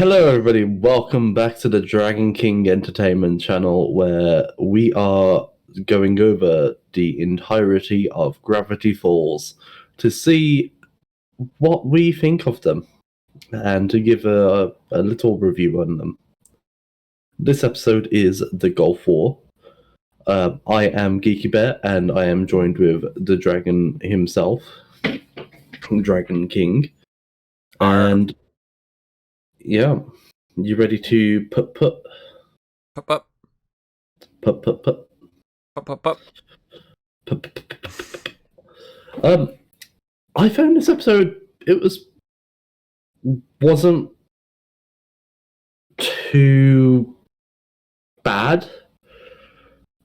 Hello, everybody. Welcome back to the Dragon King Entertainment channel, where we are going over the entirety of Gravity Falls to see what we think of them and to give a little review on them. This episode is the Gulf War. I am Geeky Bear, and I am joined with the dragon himself, Dragon King. And yeah, you ready to put? Pop up. Put. Pop. I found this episode, wasn't too bad,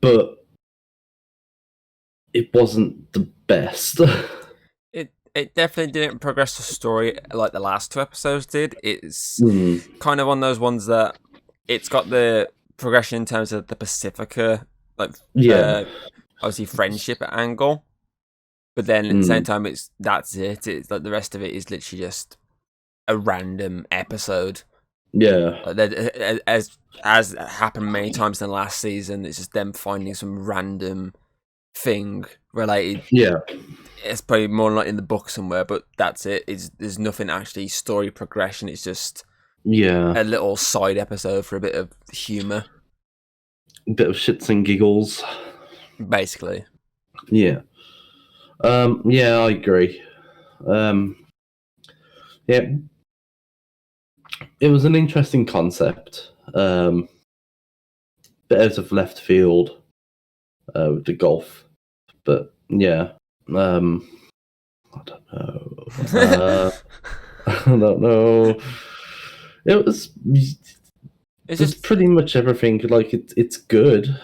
but it wasn't the best. It definitely didn't progress the story like the last two episodes did. It's kind of one of those ones that it's got the progression in terms of the Pacifica, obviously friendship angle, but then at the same time, that's it. It's like the rest of it is literally just a random episode. Yeah, as happened many times in the last season, it's just them finding some random thing related. Yeah, it's probably more like in the book somewhere, but that's it. There's nothing actually story progression. It's just a little side episode for a bit of humor, a bit of shits and giggles, basically. Yeah, I agree. Yeah, it was an interesting concept. Bit out of left field with the golf, but yeah. I don't know. I don't know. It's just pretty much everything. Like it's good.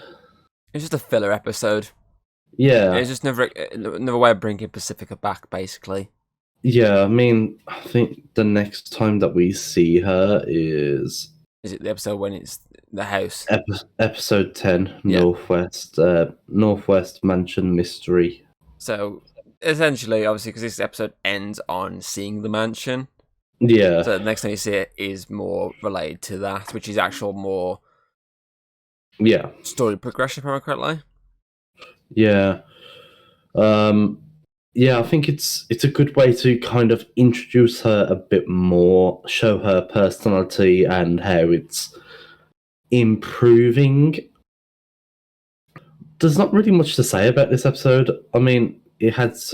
It's just a filler episode. Yeah, it's just another way of bringing Pacifica back, basically. Yeah, I mean, I think the next time that we see her is it the episode when it's the house? Episode 10, Northwest Mansion Mystery. So, essentially, obviously, because this episode ends on seeing the mansion. Yeah. So the next time you see it is more related to that, which is actual more story progression, if I remember correctly. Yeah. Yeah, I think it's a good way to kind of introduce her a bit more, show her personality and how it's improving. There's not really much to say about this episode. I mean, it's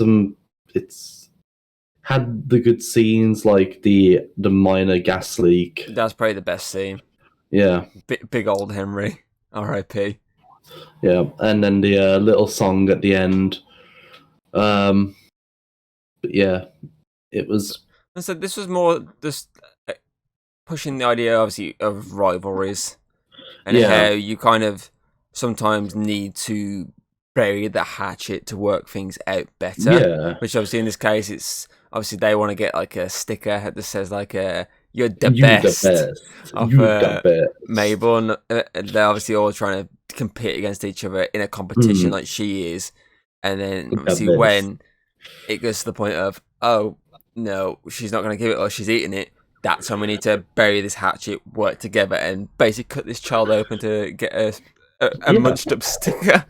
had the good scenes like the minor gas leak. That's probably the best scene. Yeah. Big old Henry. R.I.P. Yeah, and then the little song at the end. But yeah, it was. And so this was more just pushing the idea, obviously, of rivalries and how you kind of sometimes need to bury the hatchet to work things out better. Yeah. Which obviously in this case, it's obviously they want to get like a sticker that says like "You're the best" of Mabel, and they're obviously all trying to compete against each other in a competition like she is, and then obviously when it goes to the point of, oh no, she's not going to give it or she's eating it, that's when we need to bury this hatchet, work together, and basically cut this child open to get a munched up sticker.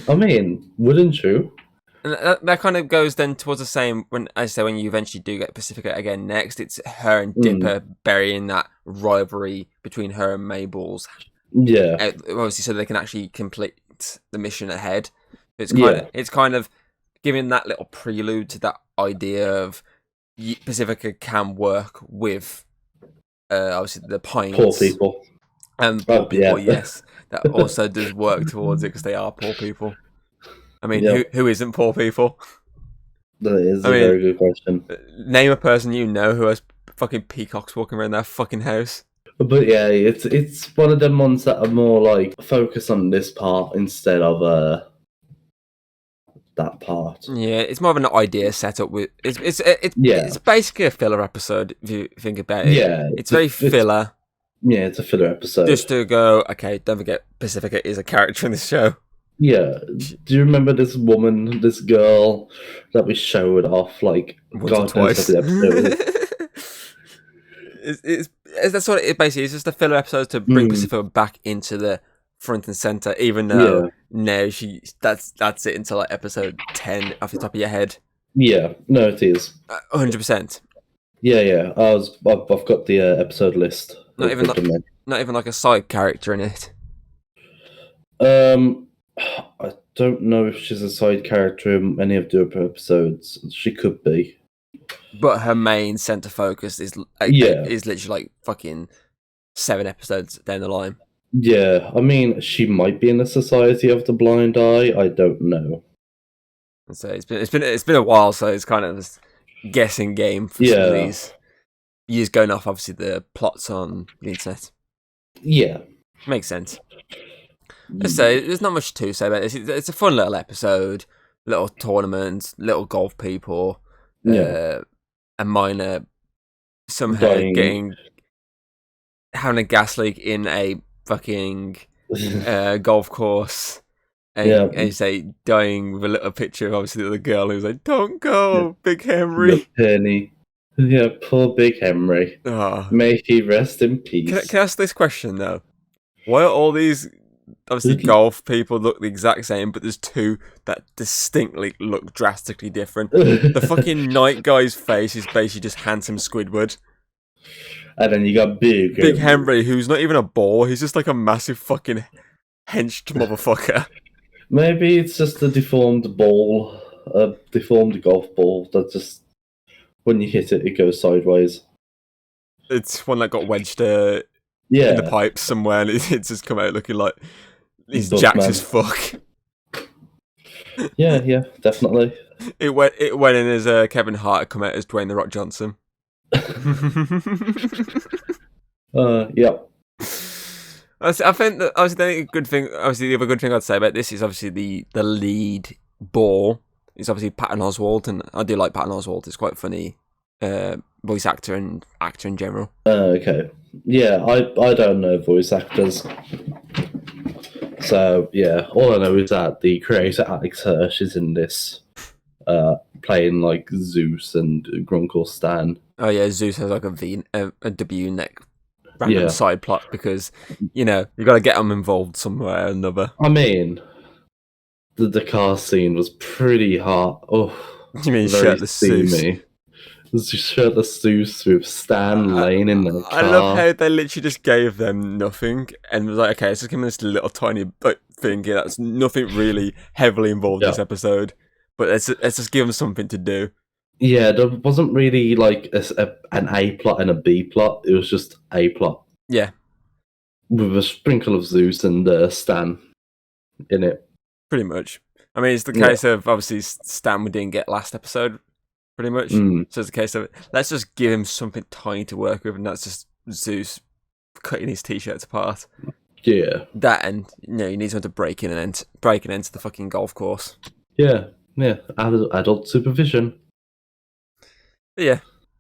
I mean, wouldn't you? And that kind of goes then towards the same when you eventually do get Pacifica again next, it's her and Dipper burying that rivalry between her and Mabel's. Yeah. Obviously, so they can actually complete the mission ahead. It's kind of giving that little prelude to that idea of Pacifica can work with obviously the Pines. Poor people. And poor people, yes. That also does work towards it because they are poor people. I mean, who isn't poor people? That is a very good question. Name a person you know who has fucking peacocks walking around their fucking house. But yeah, it's one of them ones that are more like focus on this part instead of that part. Yeah, it's more of an idea setup with it's basically a filler episode if you think about it. Yeah, it's very filler. It's a filler episode. Just to go, okay, don't forget Pacifica is a character in this show. Yeah. Do you remember this girl that we showed off like once or twice? that's what it basically is. Just a filler episode to bring Pacifica back into the front and center. Even though now that's it until like episode 10 off the top of your head. Yeah, no, it is 100%. Yeah. I've got the episode list. Not even like a side character in it. I don't know if she's a side character in any of the other episodes. She could be, but her main center focus is literally like fucking 7 episodes down the line. Yeah, I mean, she might be in the Society of the Blind Eye. I don't know. So it's been a while, so it's kind of a guessing game for some of these. Years going off, obviously, the plots on the internet. Yeah. Makes sense. Let's say there's not much to say about it. It's a fun little episode, little tournament, little golf people, a miner somehow having a gas leak in a fucking golf course. And you say dying with a little picture of obviously the girl who's like, "Don't go, Big Henry." Penny. Yeah, poor Big Henry. Oh. May he rest in peace. Can I ask this question though? Why are all these obviously golf people look the exact same, but there's 2 that distinctly look drastically different? The fucking night guy's face is basically just handsome Squidward. And then you got Big Henry, who's not even a ball, he's just like a massive fucking henched motherfucker. Maybe it's just a deformed ball, a deformed golf ball that just, when you hit it, it goes sideways. It's one that got wedged in the pipe somewhere, and it's just come out looking like he's jacked as fuck. Yeah, definitely. It went in as Kevin Hart, come out as Dwayne the Rock Johnson. Yeah. I think that obviously the other good thing I'd say about this is obviously the lead ball is obviously Patton Oswalt, and I do like Patton Oswalt. It's quite funny, voice actor and actor in general. Okay. Yeah, I don't know voice actors. So yeah, all I know is that the creator Alex Hirsch is in this, playing like Zeus and Grunkle Stan. Oh yeah, Zeus has like a W neck random side plot because you got to get them involved somewhere or another. I mean, the car scene was pretty hot. Oh, you mean shirtless Zeus? Shirtless Zeus with Stan laying in the car. I love how they literally just gave them nothing and was like, okay, let's just give them this little tiny thing here that's nothing really heavily involved in this episode, but let's just give them something to do. Yeah, there wasn't really like an A plot and a B plot. It was just A plot. Yeah. With a sprinkle of Zeus and Stan in it. Pretty much. I mean, it's the case of, obviously, Stan we didn't get last episode, pretty much. So it's a case of, let's just give him something tiny to work with, and that's just Zeus cutting his t-shirts apart. Yeah. That, and, you need someone to break in and enter the fucking golf course. Yeah. Adult supervision. But yeah,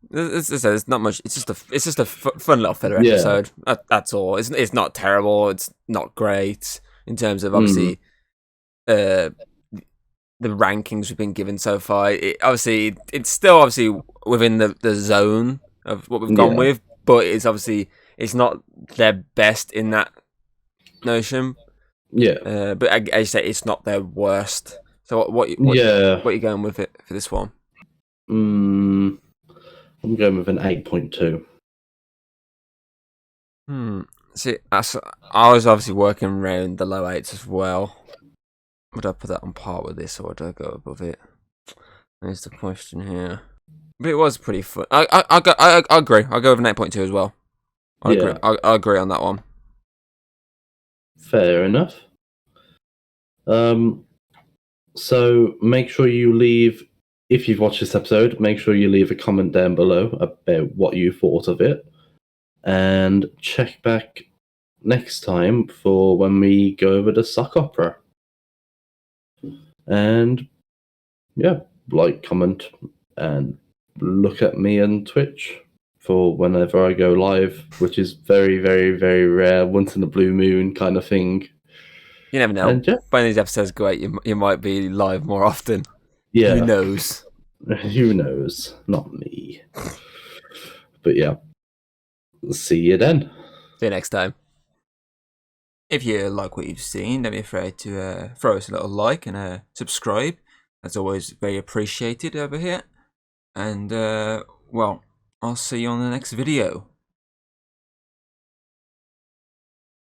there's not much. It's just a fun little filler episode. That's all. It's not terrible. It's not great in terms of obviously the rankings we've been given so far. It's still obviously within the zone of what we've gone with, but it's not their best in that notion. Yeah. But as you say, it's not their worst. So what are you going with it for this one? I'm going with an 8.2. See, I was obviously working around the low 8s as well. Would I put that on par with this, or would I go above it? There's the question here. But it was pretty fun. I agree. I'll go with an 8.2 as well. I agree on that one. Fair enough. So make sure you leave, if you've watched this episode, make sure you leave a comment down below about what you thought of it. And check back next time for when we go over the sock opera. And comment, and look at me on Twitch for whenever I go live, which is very, very, very rare, once in a blue moon kind of thing. You never know. When these episodes go out, you might be live more often. Yeah. Who knows? Who knows? Not me. But yeah. See you then. See you next time. If you like what you've seen, don't be afraid to throw us a little like and subscribe. That's always very appreciated over here. And, well, I'll see you on the next video.